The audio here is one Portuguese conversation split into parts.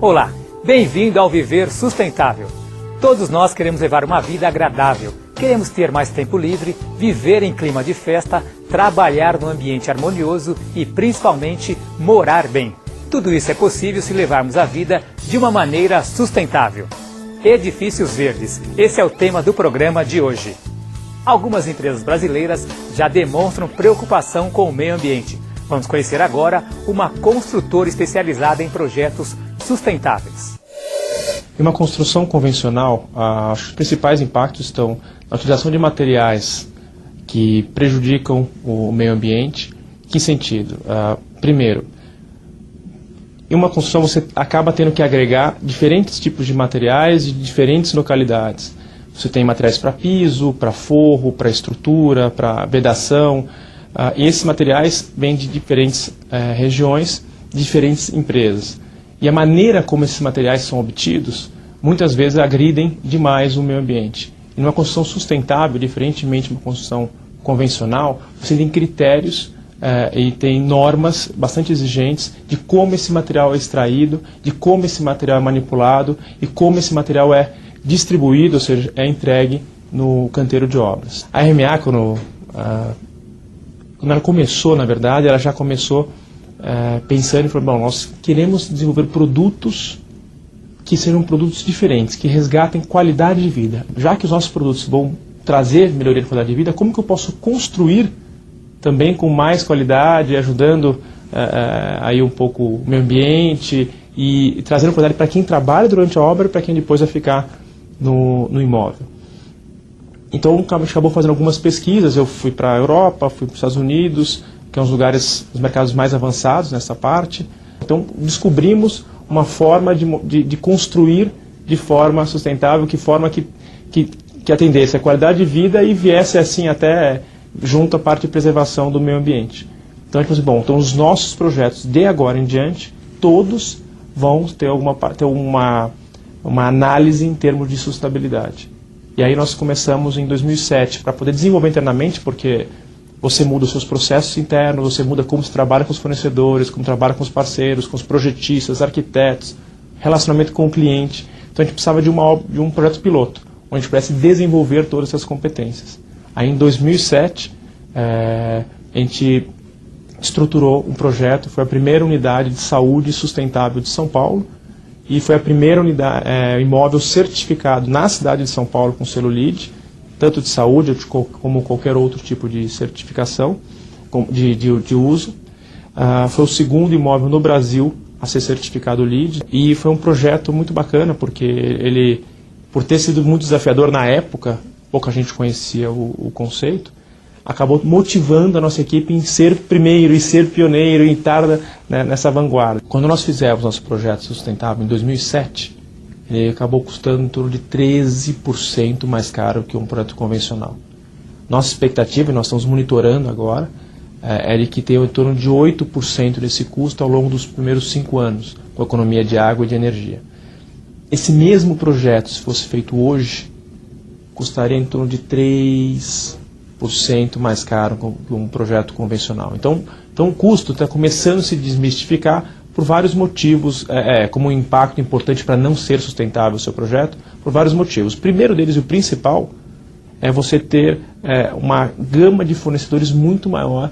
Olá, bem-vindo ao Viver Sustentável. Todos nós queremos levar uma vida agradável, queremos ter mais tempo livre, viver em clima de festa, trabalhar num ambiente harmonioso e, principalmente, morar bem. Tudo isso é possível se levarmos a vida de uma maneira sustentável. Edifícios verdes, esse é o tema do programa de hoje. Algumas empresas brasileiras já demonstram preocupação com o meio ambiente. Vamos conhecer agora uma construtora especializada em projetos sustentáveis. Em uma construção convencional, os principais impactos estão na utilização de materiais que prejudicam o meio ambiente. Que sentido? Primeiro, em uma construção você acaba tendo que agregar diferentes tipos de materiais de diferentes localidades. Você tem materiais para piso, para forro, para estrutura, para vedação. E esses materiais vêm de diferentes regiões, de diferentes empresas. E a maneira como esses materiais são obtidos, muitas vezes agridem demais o meio ambiente. E numa construção sustentável, diferentemente de uma construção convencional, você tem critérios e tem normas bastante exigentes de como esse material é extraído, de como esse material é manipulado e como esse material é distribuído, ou seja, é entregue no canteiro de obras. A RMA, quando ela começou, na verdade, ela já começou pensando e falou, bom, nós queremos desenvolver produtos que sejam produtos diferentes, que resgatem qualidade de vida. Já que os nossos produtos vão trazer melhoria de qualidade de vida, como que eu posso construir também com mais qualidade, ajudando aí um pouco o meio ambiente e trazendo qualidade para quem trabalha durante a obra e para quem depois vai ficar no imóvel. Então a gente acabou fazendo algumas pesquisas, eu fui para a Europa, fui para os Estados Unidos, que são os mercados mais avançados nessa parte. Então descobrimos uma forma de construir de forma sustentável, que forma que atendesse a qualidade de vida e viesse assim até junto à parte de preservação do meio ambiente. Então a gente falou assim, bom, então os nossos projetos de agora em diante, todos vão ter uma análise em termos de sustentabilidade. E aí nós começamos em 2007 para poder desenvolver internamente, porque você muda os seus processos internos, você muda como se trabalha com os fornecedores, como trabalha com os parceiros, com os projetistas, arquitetos, relacionamento com o cliente. Então a gente precisava de um projeto piloto, onde a gente pudesse desenvolver todas essas competências. Aí em 2007 a gente estruturou um projeto, foi a primeira unidade de saúde sustentável de São Paulo, e foi a primeira unidade, imóvel certificado na cidade de São Paulo com selo LEED, tanto de saúde como qualquer outro tipo de certificação de uso. Foi o segundo imóvel no Brasil a ser certificado LEED, e foi um projeto muito bacana, porque ele, por ter sido muito desafiador na época, pouca gente conhecia o conceito, acabou motivando a nossa equipe em ser primeiro e ser pioneiro e estar nessa vanguarda. Quando nós fizemos nosso projeto sustentável em 2007, ele acabou custando em torno de 13% mais caro que um projeto convencional. Nossa expectativa, e nós estamos monitorando agora, é de que tenha em torno de 8% desse custo ao longo dos primeiros 5 anos, com a economia de água e de energia. Esse mesmo projeto, se fosse feito hoje, custaria em torno de 3% mais caro que um projeto convencional. Então o custo está começando a se desmistificar por vários motivos, como um impacto importante para não ser sustentável o seu projeto, por vários motivos. O primeiro deles, e o principal, é você ter uma gama de fornecedores muito maior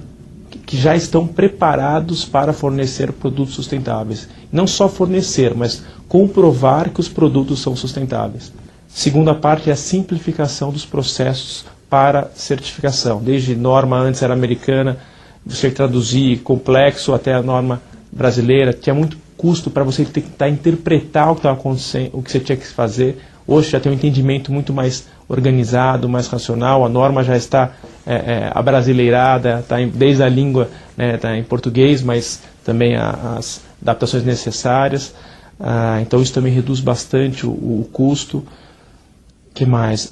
que já estão preparados para fornecer produtos sustentáveis. Não só fornecer, mas comprovar que os produtos são sustentáveis. Segunda parte é a simplificação dos processos para certificação. Desde norma, antes era americana, você traduzir complexo até a norma brasileira, tinha muito custo para você tentar interpretar o que estava acontecendo, o que você tinha que fazer. Hoje já tem um entendimento muito mais organizado, mais racional, a norma já está abrasileirada, desde a língua, está em português, mas também as adaptações necessárias. Então isso também reduz bastante o custo. Que mais?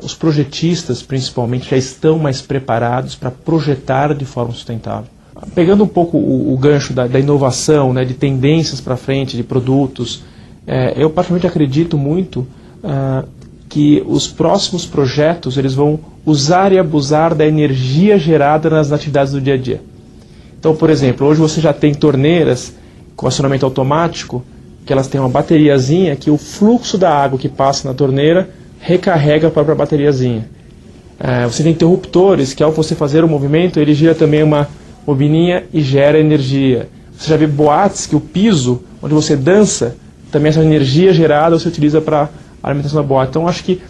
Os projetistas, principalmente, já estão mais preparados para projetar de forma sustentável. Pegando um pouco o gancho da inovação, de tendências para frente, de produtos, eu particularmente acredito muito que os próximos projetos eles vão usar e abusar da energia gerada nas atividades do dia a dia. Então, por exemplo, hoje você já tem torneiras com acionamento automático que elas têm uma bateriazinha que o fluxo da água que passa na torneira recarrega a própria bateriazinha. Você tem interruptores que, ao você fazer o movimento, ele gira também uma bobininha e gera energia. Você já vê boates que o piso, onde você dança, também essa energia gerada você utiliza para a alimentação da boate. Então, acho que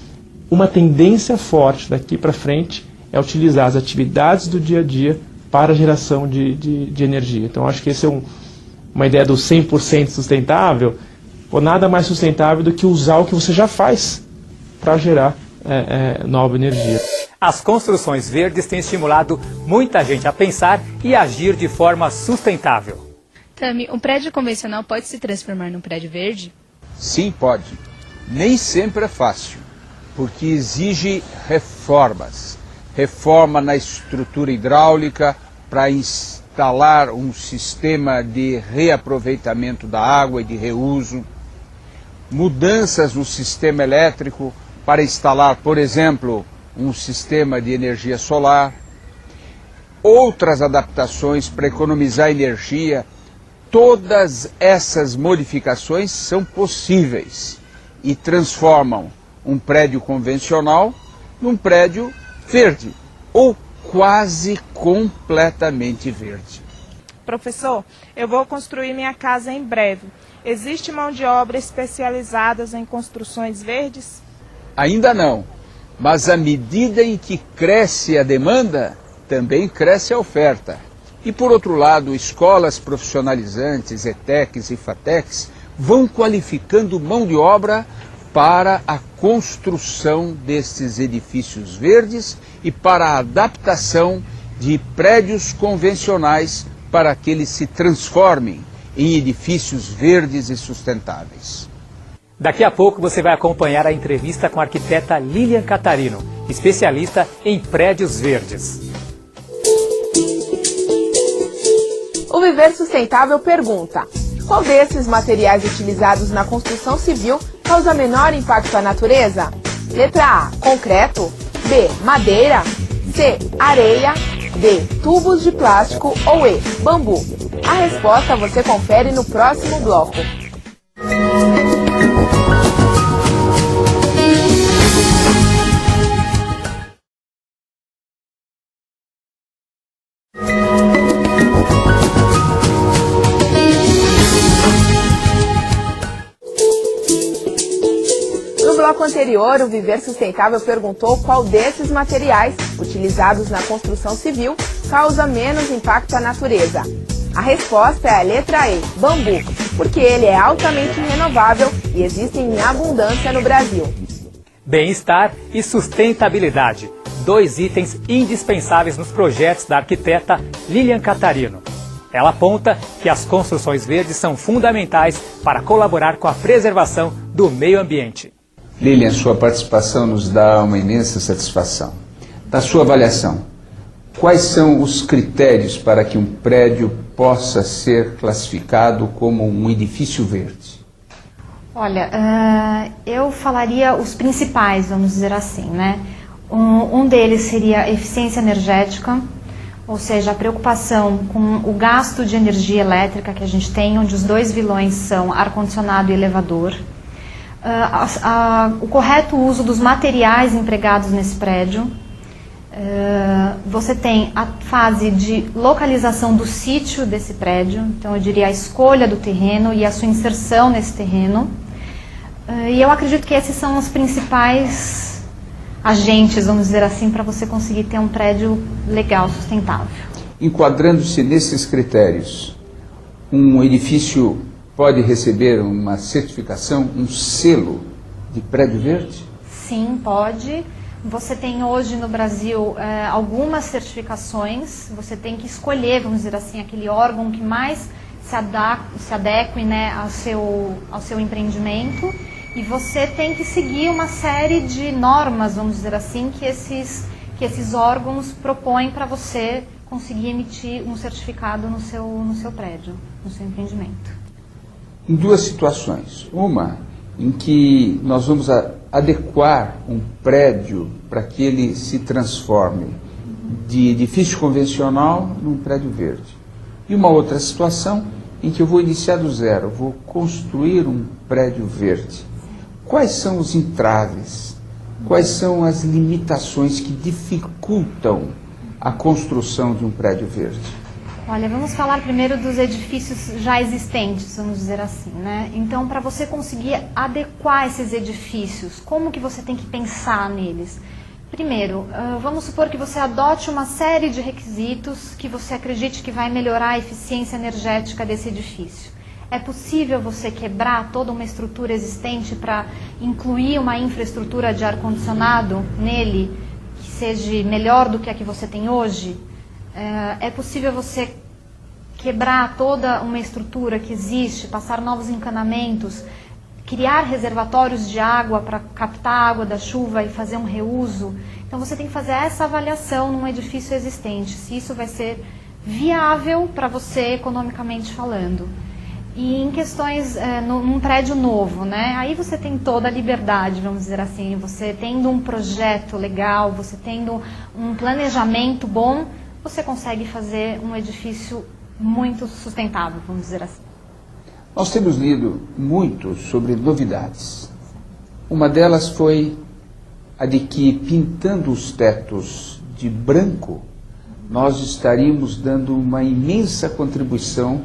uma tendência forte daqui para frente é utilizar as atividades do dia a dia para a geração de energia. Então, acho que essa é uma ideia do 100% sustentável, ou nada mais sustentável do que usar o que você já faz para gerar nova energia. As construções verdes têm estimulado muita gente a pensar e agir de forma sustentável. Tami, um prédio convencional pode se transformar num prédio verde? Sim, pode. Nem sempre é fácil, porque exige reformas. Reforma na estrutura hidráulica para instalar um sistema de reaproveitamento da água e de reuso. Mudanças no sistema elétrico para instalar, por exemplo, um sistema de energia solar. Outras adaptações para economizar energia. Todas essas modificações são possíveis e transformam um prédio convencional num prédio verde, ou quase completamente verde. Professor, eu vou construir minha casa em breve. Existe mão de obra especializada em construções verdes? Ainda não, mas à medida em que cresce a demanda, também cresce a oferta. E por outro lado, escolas profissionalizantes, ETECs e FATECs, vão qualificando mão de obra para a construção destes edifícios verdes e para a adaptação de prédios convencionais para que eles se transformem em edifícios verdes e sustentáveis. Daqui a pouco você vai acompanhar a entrevista com a arquiteta Lilian Catarino, especialista em prédios verdes. O Viver Sustentável pergunta: qual desses materiais utilizados na construção civil causa menor impacto à natureza? Letra A, concreto. B, madeira. C, areia. D, tubos de plástico. Ou E, bambu. A resposta você confere no próximo bloco. No bloco anterior, o Viver Sustentável perguntou qual desses materiais, utilizados na construção civil, causa menos impacto à natureza. A resposta é a letra E, bambu, porque ele é altamente renovável e existe em abundância no Brasil. Bem-estar e sustentabilidade, 2 itens indispensáveis nos projetos da arquiteta Lilian Catarino. Ela aponta que as construções verdes são fundamentais para colaborar com a preservação do meio ambiente. Lilian, sua participação nos dá uma imensa satisfação. Da sua avaliação, quais são os critérios para que um prédio possa ser classificado como um edifício verde? Olha, eu falaria os principais, vamos dizer assim, né? Um deles seria a eficiência energética, ou seja, a preocupação com o gasto de energia elétrica que a gente tem, onde os 2 vilões são ar-condicionado e elevador. O correto uso dos materiais empregados nesse prédio. Você tem a fase de localização do sítio desse prédio, então eu diria a escolha do terreno e a sua inserção nesse terreno. E eu acredito que esses são os principais agentes, vamos dizer assim, para você conseguir ter um prédio legal, sustentável. Enquadrando-se nesses critérios, um edifício pode receber uma certificação, um selo de prédio verde? Sim, pode. Você tem hoje no Brasil algumas certificações, você tem que escolher, vamos dizer assim, aquele órgão que mais se adeque, né, ao seu empreendimento, e você tem que seguir uma série de normas, vamos dizer assim, que esses órgãos propõem para você conseguir emitir um certificado no seu prédio, no seu empreendimento. Em 2 situações. Uma em que nós vamos adequar um prédio para que ele se transforme de edifício convencional num prédio verde. E uma outra situação em que eu vou iniciar do zero, vou construir um prédio verde, quais são os entraves, quais são as limitações que dificultam a construção de um prédio verde? Olha, vamos falar primeiro dos edifícios já existentes, vamos dizer assim, né? Então, para você conseguir adequar esses edifícios, como que você tem que pensar neles? Primeiro, vamos supor que você adote uma série de requisitos que você acredite que vai melhorar a eficiência energética desse edifício. É possível você quebrar toda uma estrutura existente para incluir uma infraestrutura de ar-condicionado nele que seja melhor do que a que você tem hoje? É possível você quebrar toda uma estrutura que existe, passar novos encanamentos, criar reservatórios de água para captar a água da chuva e fazer um reuso? Então você tem que fazer essa avaliação num edifício existente, se isso vai ser viável para você economicamente falando. E em questões, num prédio novo, né? Aí você tem toda a liberdade, vamos dizer assim, você tendo um projeto legal, você tendo um planejamento bom, você consegue fazer um edifício muito sustentável, vamos dizer assim. Nós temos lido muito sobre novidades. Uma delas foi a de que, pintando os tetos de branco, nós estaríamos dando uma imensa contribuição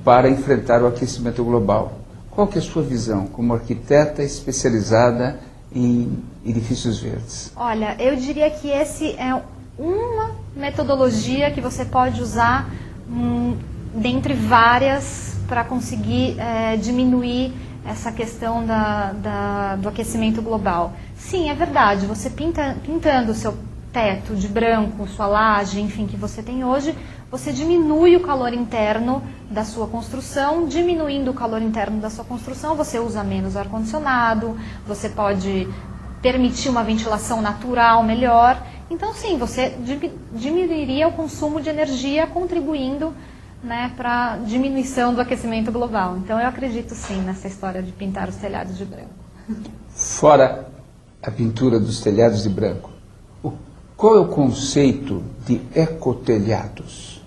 para enfrentar o aquecimento global. Qual que é a sua visão como arquiteta especializada em edifícios verdes? Olha, eu diria que esse é uma metodologia que você pode usar dentre várias para conseguir diminuir essa questão do aquecimento global. Sim, é verdade, você pintando o seu teto de branco, sua laje, enfim, que você tem hoje, você diminui o calor interno da sua construção. Diminuindo o calor interno da sua construção, você usa menos ar-condicionado, você pode permitir uma ventilação natural melhor. Então, sim, você diminuiria o consumo de energia, contribuindo, né, para a diminuição do aquecimento global. Então, eu acredito, sim, nessa história de pintar os telhados de branco. Fora a pintura dos telhados de branco, qual é o conceito de ecotelhados?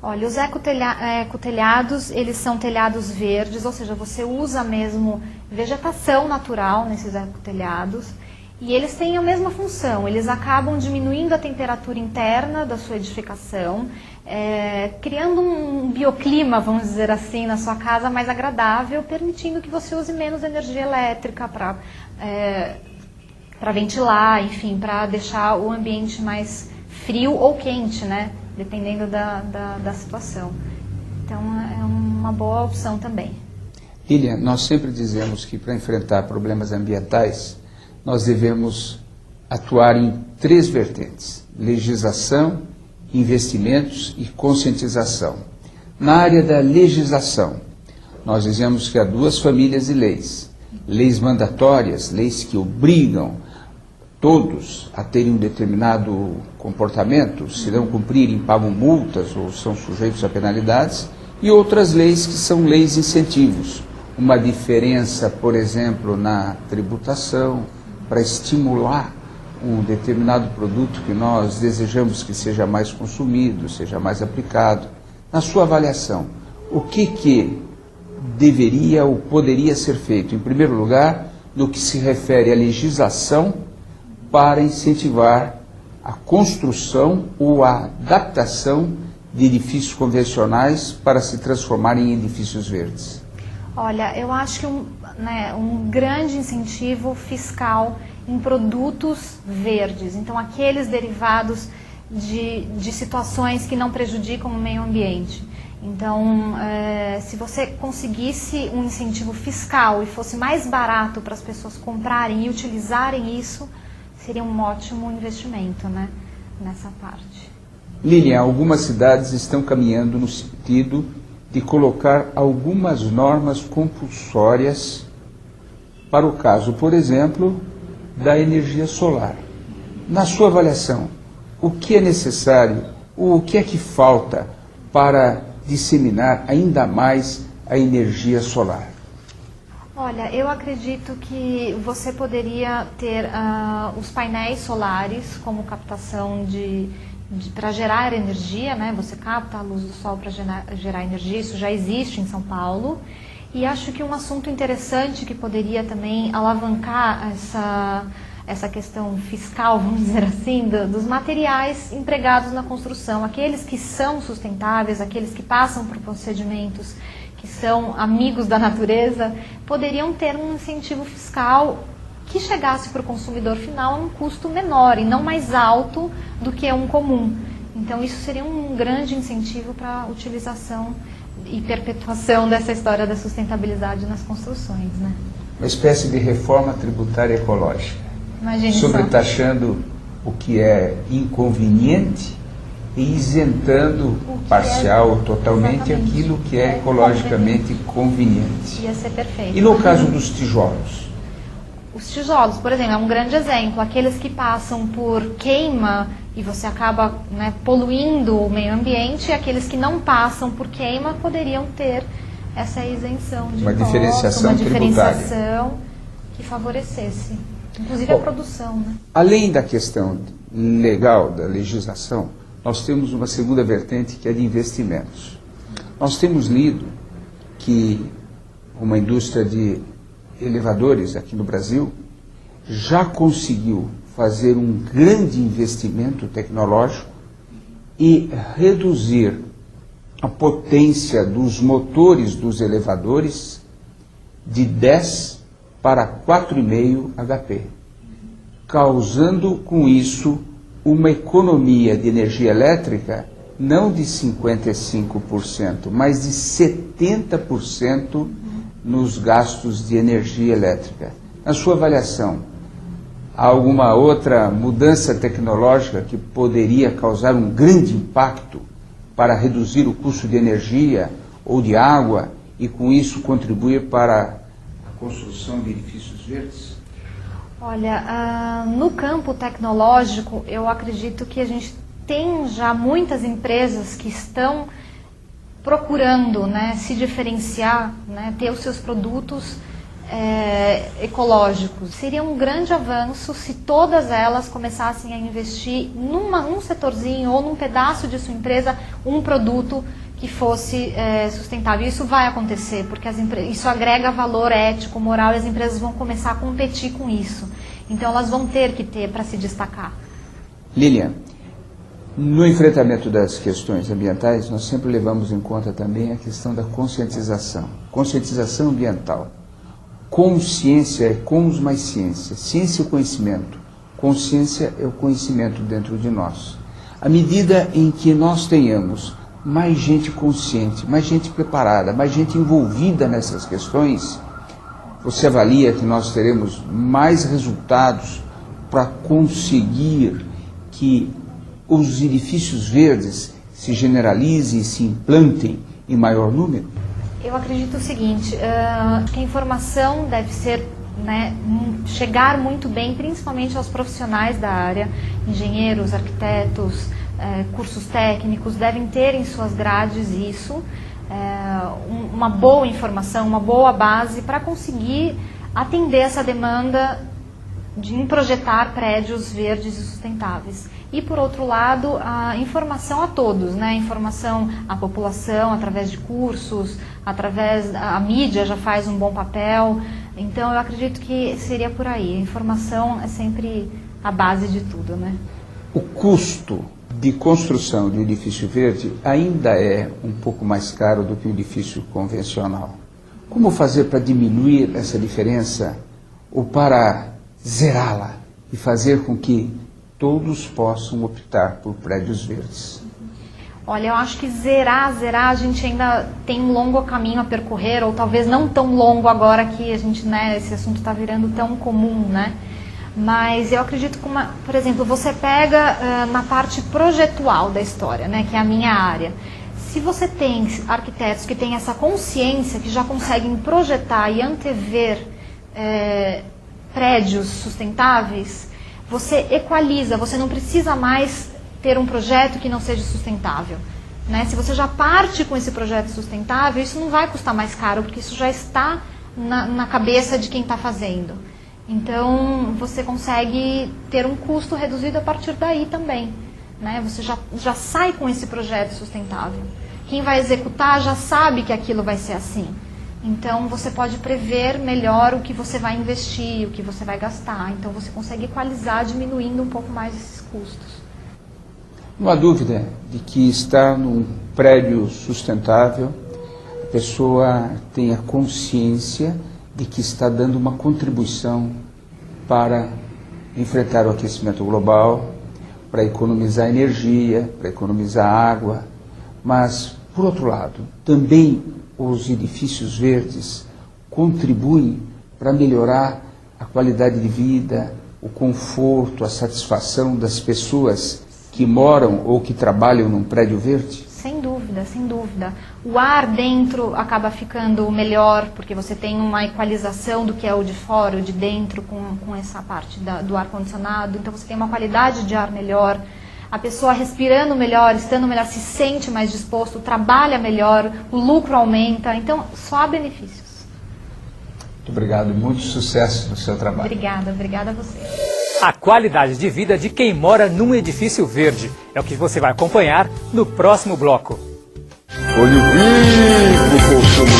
Olha, os ecotelhados, eles são telhados verdes, ou seja, você usa mesmo vegetação natural nesses ecotelhados, e eles têm a mesma função, eles acabam diminuindo a temperatura interna da sua edificação, criando um bioclima, vamos dizer assim, na sua casa mais agradável, permitindo que você use menos energia elétrica para ventilar, enfim, para deixar o ambiente mais frio ou quente, né? Dependendo da situação. Então, é uma boa opção também. Lilian, nós sempre dizemos que para enfrentar problemas ambientais, nós devemos atuar em 3 vertentes: legislação, investimentos e conscientização. Na área da legislação, nós dizemos que há 2 famílias de leis. Leis mandatórias, leis que obrigam todos a terem um determinado comportamento, se não cumprirem, pagam multas ou são sujeitos a penalidades, e outras leis que são leis incentivos. Uma diferença, por exemplo, na tributação, para estimular um determinado produto que nós desejamos que seja mais consumido, seja mais aplicado. Na sua avaliação, o que deveria ou poderia ser feito, em primeiro lugar, no que se refere à legislação, para incentivar a construção ou a adaptação de edifícios convencionais para se transformarem em edifícios verdes? Olha, eu acho que um grande incentivo fiscal em produtos verdes, então aqueles derivados de situações que não prejudicam o meio ambiente. Então, se você conseguisse um incentivo fiscal e fosse mais barato para as pessoas comprarem e utilizarem isso, seria um ótimo investimento, né, nessa parte. Lilian, algumas cidades estão caminhando no sentido de colocar algumas normas compulsórias para o caso, por exemplo, da energia solar. Na sua avaliação, o que é necessário, o que é que falta para disseminar ainda mais a energia solar? Olha, eu acredito que você poderia ter os painéis solares como captação de para gerar energia, né? Você capta a luz do sol para gerar energia, isso já existe em São Paulo. E acho que um assunto interessante que poderia também alavancar essa questão fiscal, vamos dizer assim, dos materiais empregados na construção, aqueles que são sustentáveis, aqueles que passam por procedimentos que são amigos da natureza, poderiam ter um incentivo fiscal que chegasse para o consumidor final a um custo menor e não mais alto do que um comum. Então isso seria um grande incentivo para a utilização e perpetuação dessa história da sustentabilidade nas construções, né? Uma espécie de reforma tributária ecológica, sobretaxando o que é inconveniente e isentando parcial ou totalmente aquilo que é ecologicamente conveniente. Ia ser perfeito. E no caso dos tijolos? Os tijolos, por exemplo, é um grande exemplo. Aqueles que passam por queima e você acaba, né, poluindo o meio ambiente, e aqueles que não passam por queima poderiam ter essa isenção de uma imposto, diferenciação diferenciação que favorecesse, inclusive a produção, né? Além da questão legal da legislação, nós temos uma segunda vertente que é de investimentos. Nós temos lido que uma indústria de elevadores aqui no Brasil já conseguiu fazer um grande investimento tecnológico e reduzir a potência dos motores dos elevadores de 10 para 4,5 HP, causando com isso uma economia de energia elétrica não de 55%, mas de 70% nos gastos de energia elétrica. Na sua avaliação, há alguma outra mudança tecnológica que poderia causar um grande impacto para reduzir o custo de energia ou de água e com isso contribuir para a construção de edifícios verdes? Olha, no campo tecnológico, eu acredito que a gente tem já muitas empresas que estão procurando, né, se diferenciar, né, ter os seus produtos ecológicos. Seria um grande avanço se todas elas começassem a investir num setorzinho ou num pedaço de sua empresa, um produto que fosse sustentável. Isso vai acontecer, porque isso agrega valor ético, moral, e as empresas vão começar a competir com isso. Então elas vão ter que ter para se destacar. Lilian, no enfrentamento das questões ambientais, nós sempre levamos em conta também a questão da conscientização. Conscientização ambiental. Consciência é cons mais ciência. Ciência é o conhecimento. Consciência é o conhecimento dentro de nós. À medida em que nós tenhamos mais gente consciente, mais gente preparada, mais gente envolvida nessas questões, você avalia que nós teremos mais resultados para conseguir que os edifícios verdes se generalizem e se implantem em maior número? Eu acredito o seguinte, que a informação deve ser, né, chegar muito bem, principalmente aos profissionais da área, engenheiros, arquitetos, cursos técnicos, devem ter em suas grades isso, uma boa informação, uma boa base para conseguir atender essa demanda de projetar prédios verdes e sustentáveis. E, por outro lado, a informação a todos, né? A informação à população, através de cursos, a mídia já faz um bom papel. Então, eu acredito que seria por aí. A informação é sempre a base de tudo, né? O custo de construção de um edifício verde ainda é um pouco mais caro do que um edifício convencional. Como fazer para diminuir essa diferença ou para zerá-la e fazer com que todos possam optar por prédios verdes? Olha, eu acho que zerar, a gente ainda tem um longo caminho a percorrer, ou talvez não tão longo agora que a gente, né, esse assunto está virando tão comum, né? Mas eu acredito que, por exemplo, você pega na parte projetual da história, né, que é a minha área. Se você tem arquitetos que têm essa consciência, que já conseguem projetar e antever prédios sustentáveis, você equaliza, você não precisa mais ter um projeto que não seja sustentável, né? Se você já parte com esse projeto sustentável, isso não vai custar mais caro, porque isso já está na cabeça de quem está fazendo. Então, você consegue ter um custo reduzido a partir daí também, né? Você já sai com esse projeto sustentável. Quem vai executar já sabe que aquilo vai ser assim. Então, você pode prever melhor o que você vai investir, o que você vai gastar. Então, você consegue equalizar, diminuindo um pouco mais esses custos. Não há dúvida de que estar num prédio sustentável, a pessoa tem a consciência de que está dando uma contribuição para enfrentar o aquecimento global, para economizar energia, para economizar água, mas, por outro lado, também os edifícios verdes contribuem para melhorar a qualidade de vida, o conforto, a satisfação das pessoas que moram ou que trabalham num prédio verde? Sem dúvida, sem dúvida. O ar dentro acaba ficando melhor, porque você tem uma equalização do que é o de fora, o de dentro, com essa parte do ar-condicionado. Então você tem uma qualidade de ar melhor. A pessoa respirando melhor, estando melhor, se sente mais disposto, trabalha melhor, o lucro aumenta. Então, só há benefícios. Muito obrigado e muito sucesso no seu trabalho. Obrigada a você. A qualidade de vida de quem mora num edifício verde é o que você vai acompanhar no próximo bloco. Olho vivo, consumidor.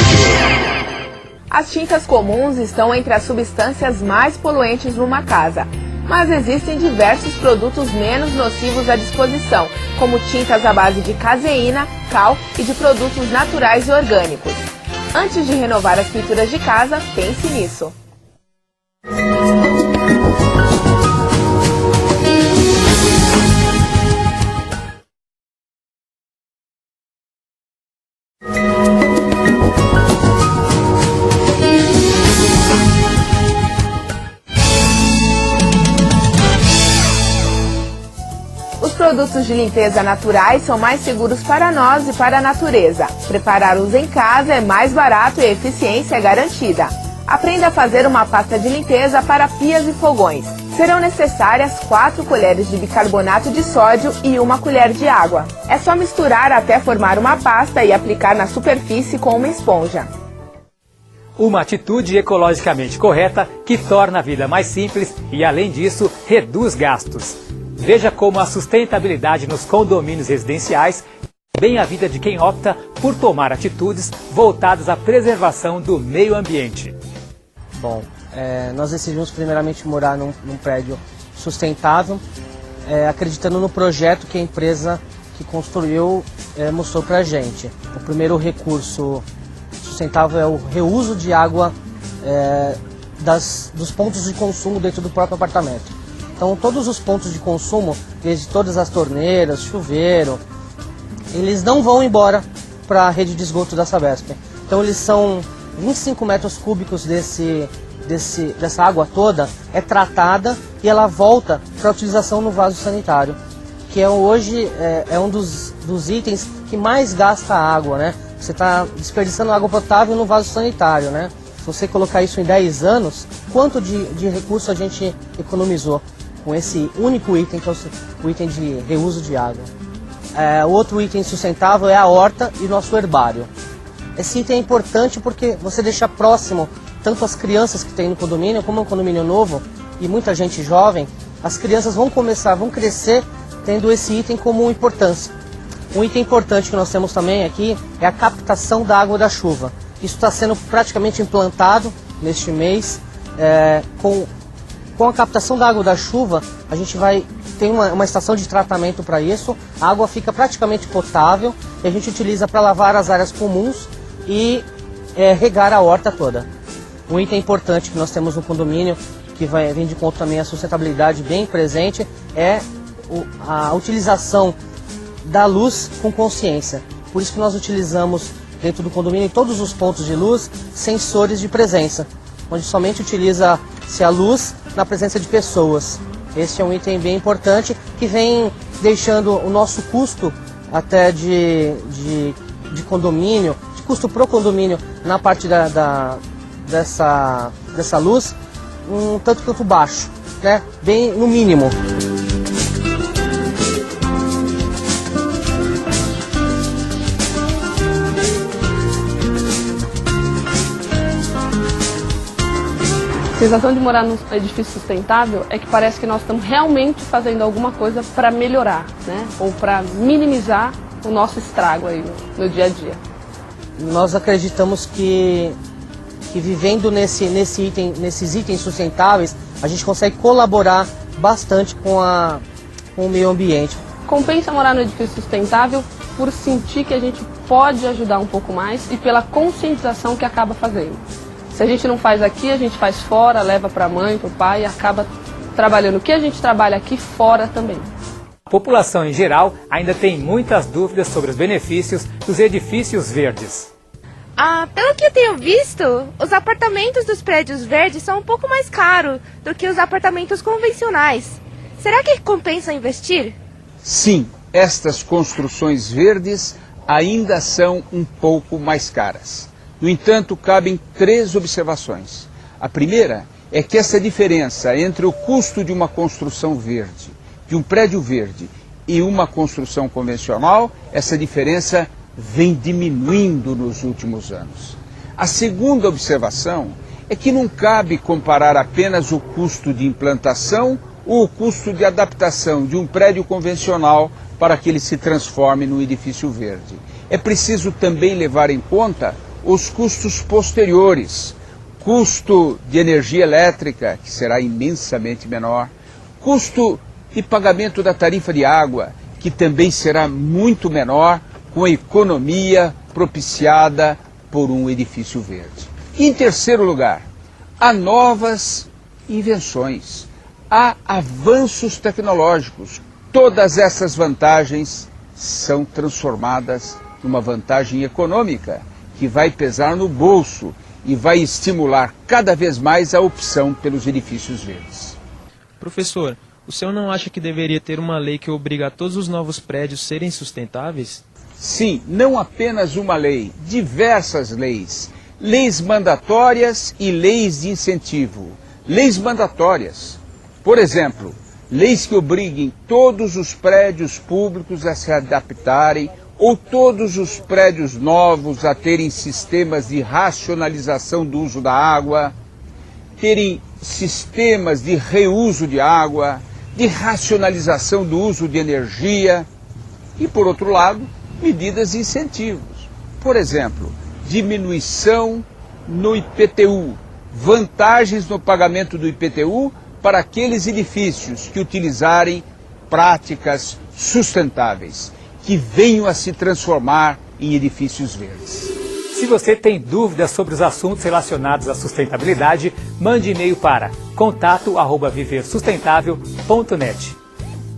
As tintas comuns estão entre as substâncias mais poluentes numa casa. Mas existem diversos produtos menos nocivos à disposição, como tintas à base de caseína, cal e de produtos naturais e orgânicos. Antes de renovar as pinturas de casa, pense nisso. Os produtos de limpeza naturais são mais seguros para nós e para a natureza. Prepará-los em casa é mais barato e a eficiência é garantida. Aprenda a fazer uma pasta de limpeza para pias e fogões. Serão necessárias 4 colheres de bicarbonato de sódio e 1 colher de água. É só misturar até formar uma pasta e aplicar na superfície com uma esponja. Uma atitude ecologicamente correta que torna a vida mais simples e, além disso, reduz gastos. Veja como a sustentabilidade nos condomínios residenciais bem a vida de quem opta por tomar atitudes voltadas à preservação do meio ambiente. Bom, nós decidimos primeiramente morar num prédio sustentável, acreditando no projeto que a empresa que construiu mostrou para a gente. O primeiro recurso sustentável é o reuso de água dos pontos de consumo dentro do próprio apartamento. Então todos os pontos de consumo, desde todas as torneiras, chuveiro, eles não vão embora para a rede de esgoto da Sabesp. Então eles são 25 metros cúbicos dessa água toda, é tratada e ela volta para a utilização no vaso sanitário, que hoje é um dos itens que mais gasta água, né? Você está desperdiçando água potável no vaso sanitário, né? Se você colocar isso em 10 anos, quanto de recurso a gente economizou com esse único item, que é o item de reuso de água. O outro item sustentável é a horta e nosso herbário. Esse item é importante porque você deixa próximo tanto as crianças que tem no condomínio, como é um condomínio novo e muita gente jovem, as crianças vão crescer tendo esse item como importância. Um item importante que nós temos também aqui é a captação da água da chuva. Isso está sendo praticamente implantado neste mês. Com a captação da água da chuva, a gente tem uma estação de tratamento para isso, a água fica praticamente potável e a gente utiliza para lavar as áreas comuns e regar a horta toda. Um item importante que nós temos no condomínio, que vem de conta também a sustentabilidade bem presente, é a utilização da luz com consciência. Por isso que nós utilizamos dentro do condomínio, em todos os pontos de luz, sensores de presença, onde somente utiliza-se a luz na presença de pessoas. Este é um item bem importante que vem deixando o nosso custo até de condomínio, de custo pro condomínio na parte dessa luz, um tanto quanto baixo, né? Bem no mínimo. sensação de morar num edifício sustentável é que parece que nós estamos realmente fazendo alguma coisa para melhorar, né? Ou para minimizar o nosso estrago aí no dia a dia. Nós acreditamos que vivendo nesses itens sustentáveis, a gente consegue colaborar bastante com o meio ambiente. Compensa morar no edifício sustentável por sentir que a gente pode ajudar um pouco mais e pela conscientização que acaba fazendo. Se a gente não faz aqui, a gente faz fora, leva para a mãe, para o pai e acaba trabalhando o que a gente trabalha aqui fora também. A população em geral ainda tem muitas dúvidas sobre os benefícios dos edifícios verdes. Pelo que eu tenho visto, os apartamentos dos prédios verdes são um pouco mais caros do que os apartamentos convencionais. Será que compensa investir? Sim, estas construções verdes ainda são um pouco mais caras. No entanto, cabem 3 observações. A primeira é que essa diferença entre o custo de uma construção verde, de um prédio verde e uma construção convencional, essa diferença vem diminuindo nos últimos anos. A segunda observação é que não cabe comparar apenas o custo de implantação ou o custo de adaptação de um prédio convencional para que ele se transforme num edifício verde. É preciso também levar em conta os custos posteriores, custo de energia elétrica, que será imensamente menor, custo de pagamento da tarifa de água, que também será muito menor, com a economia propiciada por um edifício verde. Em terceiro lugar, há novas invenções, há avanços tecnológicos. Todas essas vantagens são transformadas numa vantagem econômica, que vai pesar no bolso e vai estimular cada vez mais a opção pelos edifícios verdes. Professor, o senhor não acha que deveria ter uma lei que obriga todos os novos prédios a serem sustentáveis? Sim, não apenas uma lei, diversas leis. Leis mandatórias e leis de incentivo. Leis mandatórias. Por exemplo, leis que obriguem todos os prédios públicos a se adaptarem ou todos os prédios novos a terem sistemas de racionalização do uso da água, terem sistemas de reuso de água, de racionalização do uso de energia e, por outro lado, medidas de incentivos. Por exemplo, diminuição no IPTU, vantagens no pagamento do IPTU para aqueles edifícios que utilizarem práticas sustentáveis, que venham a se transformar em edifícios verdes. Se você tem dúvidas sobre os assuntos relacionados à sustentabilidade, mande e-mail para contato@viversustentável.net.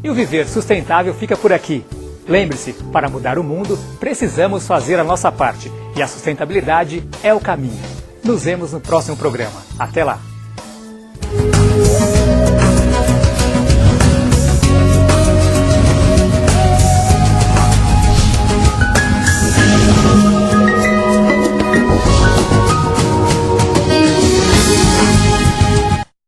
E o Viver Sustentável fica por aqui. Lembre-se, para mudar o mundo, precisamos fazer a nossa parte. E a sustentabilidade é o caminho. Nos vemos no próximo programa. Até lá!